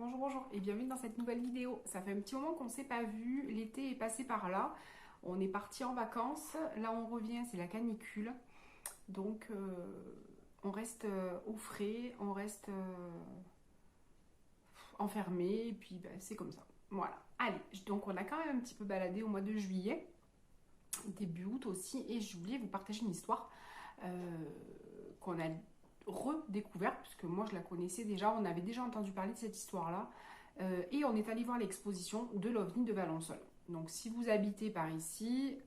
Bonjour, bonjour et bienvenue dans cette nouvelle vidéo. Ça fait un petit moment qu'on ne s'est pas vu, l'été est passé par là, on est parti en vacances, là on revient, c'est la canicule, donc on reste au frais, on reste enfermé et puis c'est comme ça. Voilà, allez, donc on a quand même un petit peu baladé au mois de juillet, début août aussi, et j'ai oublié de vous partager une histoire qu'on a redécouverte, puisque moi je la connaissais déjà, on avait déjà entendu parler de cette histoire-là, et on est allé voir l'exposition de l'OVNI de Valensole. Donc si vous habitez par ici,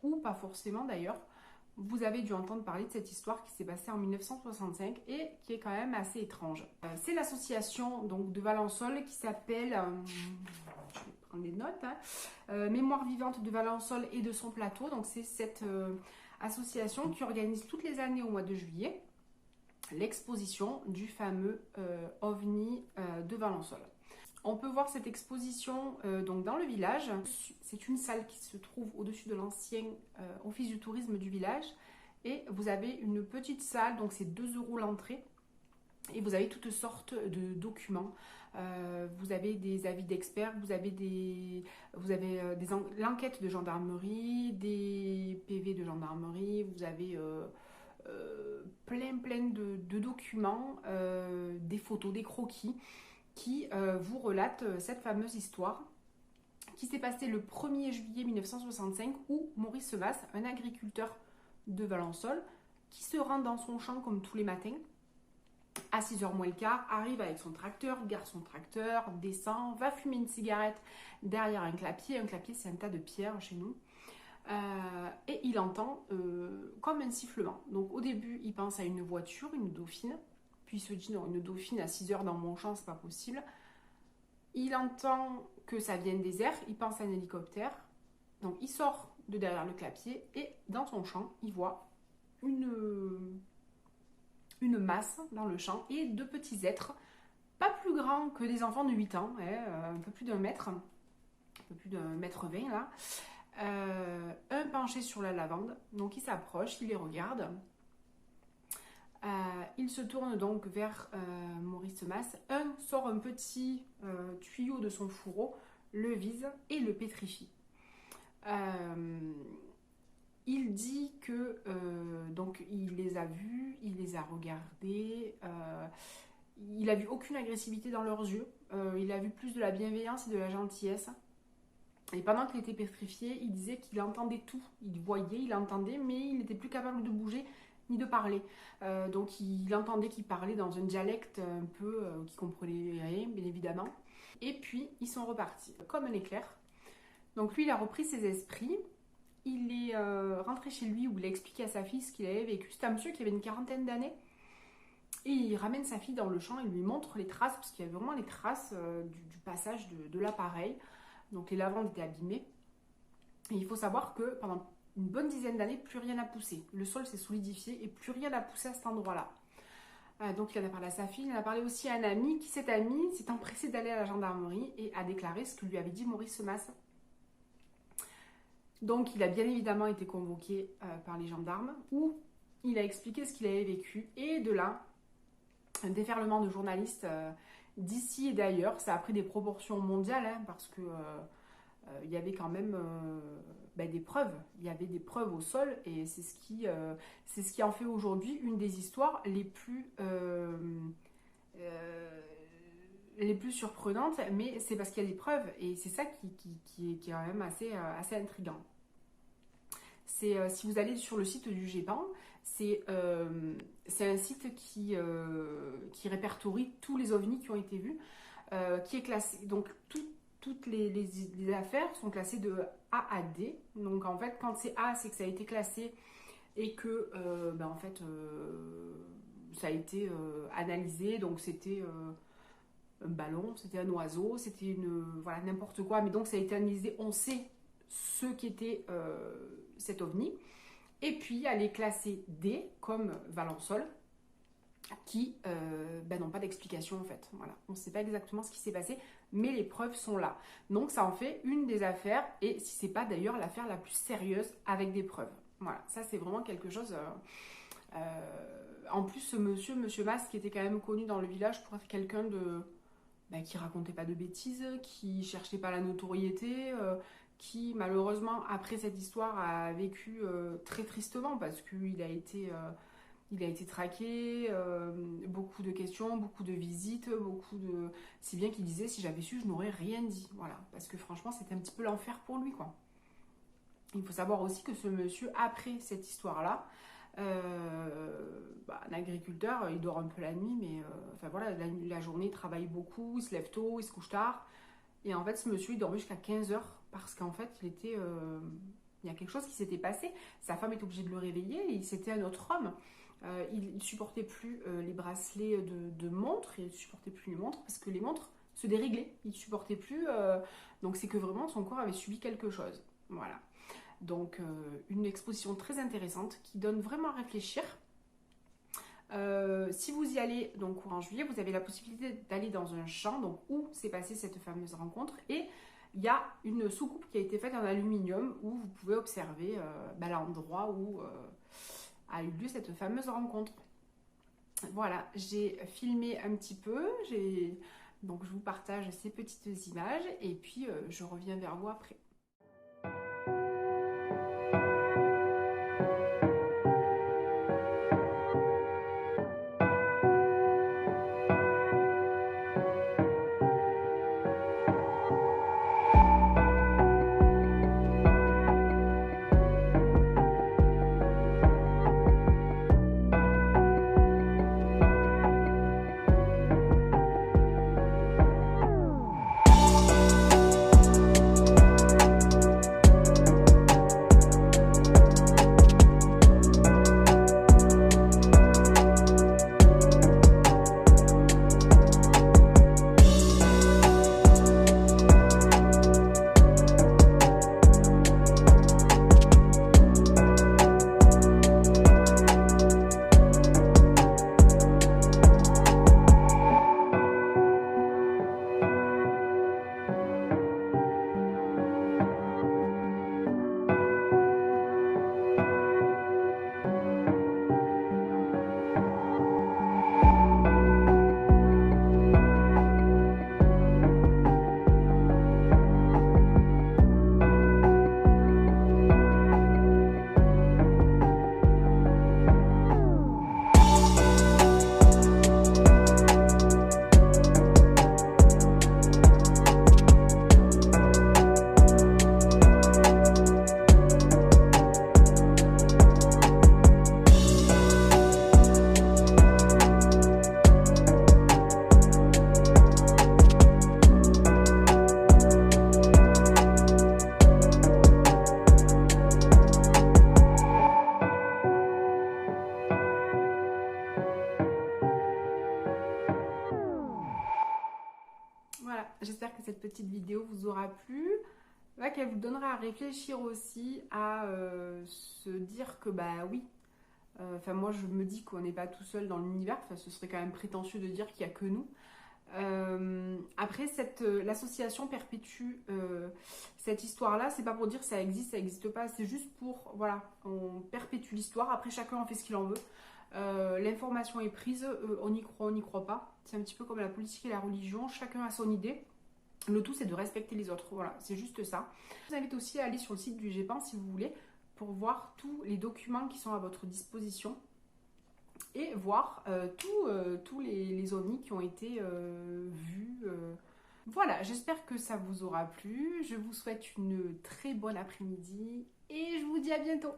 ou pas forcément d'ailleurs, vous avez dû entendre parler de cette histoire qui s'est passée en 1965 et qui est quand même assez étrange. C'est l'association donc de Valensole qui s'appelle, je vais prendre des notes, Mémoire vivante de Valensole et de son plateau. Donc c'est cette association qui organise toutes les années au mois de juillet l'exposition du fameux OVNI de Valensole. On peut voir cette exposition donc dans le village. C'est une salle qui se trouve au-dessus de l'ancien office du tourisme du village. Et vous avez une petite salle, donc c'est 2 € l'entrée. Et vous avez toutes sortes de documents. Vous avez des avis d'experts, vous avez l'enquête de gendarmerie, des PV de gendarmerie, vous avez plein de documents, des photos, des croquis qui vous relatent cette fameuse histoire qui s'est passée le 1er juillet 1965 où Maurice Semas, un agriculteur de Valensole, qui se rend dans son champ comme tous les matins, à 6h moins le quart, arrive avec son tracteur, gare son tracteur, descend, va fumer une cigarette derrière un clapier. Un clapier, c'est un tas de pierres chez nous. Et il entend comme un sifflement. Donc au début, il pense à une voiture, une dauphine. Puis il se dit non, une dauphine à 6h dans mon champ, c'est pas possible. Il entend que ça vient des airs, il pense à un hélicoptère. Donc il sort de derrière le clapier et dans son champ, il voit une masse dans le champ et 2 petits êtres, pas plus grands que des enfants de 8 ans, un peu plus d'1 mètre, un peu plus d'1,20 m là. Un penché sur la lavande, donc il s'approche, il les regarde. Il se tourne donc vers Maurice Semas. Un sort un petit tuyau de son fourreau, le vise et le pétrifie. Il dit que donc il les a vus, il les a regardés, il a vu aucune agressivité dans leurs yeux, il a vu plus de la bienveillance et de la gentillesse. Et pendant qu'il était pétrifié, il disait qu'il entendait tout. Il voyait, il entendait, mais il n'était plus capable de bouger ni de parler. Donc il entendait qu'il parlait dans un dialecte un peu qu'il comprenait rien, bien évidemment. Et puis ils sont repartis, comme un éclair. Donc lui, il a repris ses esprits. Il est rentré chez lui où il a expliqué à sa fille ce qu'il avait vécu. C'était un monsieur qui avait une 40aine d'années. Et il ramène sa fille dans le champ, il lui montre les traces, parce qu'il y avait vraiment les traces du passage de l'appareil. Donc les lavandes étaient abîmées. Et il faut savoir que pendant une bonne dizaine d'années, plus rien n'a poussé. Le sol s'est solidifié et plus rien n'a poussé à cet endroit-là. Donc il en a parlé à sa fille, il en a parlé aussi à un ami qui, cet ami, s'est empressé d'aller à la gendarmerie et a déclaré ce que lui avait dit Maurice Semas. Donc il a bien évidemment été convoqué par les gendarmes où il a expliqué ce qu'il avait vécu. Et de là, un déferlement de journalistes d'ici et d'ailleurs, ça a pris des proportions mondiales parce que il y avait quand même des preuves. Il y avait des preuves au sol et c'est ce qui en fait aujourd'hui une des histoires les plus surprenantes, mais c'est parce qu'il y a des preuves et c'est ça qui est quand même assez intriguant. Si vous allez sur le site du GEPAN, c'est un site qui répertorie tous les ovnis qui ont été vus, qui est classé. Donc toutes les affaires sont classées de A à D. Donc en fait, quand c'est A, c'est que ça a été classé et que ça a été analysé. Donc c'était un ballon, c'était un oiseau, c'était n'importe quoi. Mais donc ça a été analysé. On sait ce qu'était cet ovni. Et puis elle est classée D comme Valensole, qui n'ont pas d'explication en fait. Voilà. On ne sait pas exactement ce qui s'est passé, mais les preuves sont là. Donc ça en fait une des affaires, et si c'est pas d'ailleurs l'affaire la plus sérieuse avec des preuves. Voilà, ça c'est vraiment quelque chose. En plus, ce monsieur Mas, qui était quand même connu dans le village pour être quelqu'un qui racontait pas de bêtises, qui cherchait pas la notoriété, qui malheureusement après cette histoire a vécu très tristement parce qu'il a été traqué, beaucoup de questions, beaucoup de visites, si bien qu'il disait si j'avais su je n'aurais rien dit, voilà, parce que franchement c'était un petit peu l'enfer pour lui quoi. Il faut savoir aussi que ce monsieur après cette histoire-là, un agriculteur, il dort un peu la nuit, mais enfin voilà, la journée il travaille beaucoup, il se lève tôt, il se couche tard. Et en fait, ce monsieur, il dormait jusqu'à 15 heures parce qu'en fait, il y a quelque chose qui s'était passé. Sa femme est obligée de le réveiller et c'était un autre homme. Il ne supportait plus les bracelets de montres, il ne supportait plus les montres parce que les montres se déréglaient. Il ne supportait plus. Donc c'est que vraiment son corps avait subi quelque chose. Voilà. Donc une exposition très intéressante qui donne vraiment à réfléchir. Si vous y allez donc courant juillet, vous avez la possibilité d'aller dans un champ donc, où s'est passée cette fameuse rencontre et il y a une soucoupe qui a été faite en aluminium où vous pouvez observer l'endroit où a eu lieu cette fameuse rencontre. Voilà, j'ai filmé un petit peu, donc je vous partage ces petites images et puis je reviens vers vous après. Voilà, j'espère que cette petite vidéo vous aura plu, qu'elle vous donnera à réfléchir aussi, à se dire que bah oui, moi je me dis qu'on n'est pas tout seul dans l'univers, ce serait quand même prétentieux de dire qu'il n'y a que nous. Après, l'association perpétue cette histoire-là, c'est pas pour dire que ça existe pas, c'est juste pour, voilà, on perpétue l'histoire, après chacun en fait ce qu'il en veut. L'information est prise, on y croit, on n'y croit pas. C'est un petit peu comme la politique et la religion, chacun a son idée. Le tout c'est de respecter les autres, voilà, c'est juste ça. Je vous invite aussi à aller sur le site du GEPAN si vous voulez, pour voir tous les documents qui sont à votre disposition et voir tous les ovnis qui ont été vus. Voilà, j'espère que ça vous aura plu. Je vous souhaite une très bonne après-midi et je vous dis à bientôt.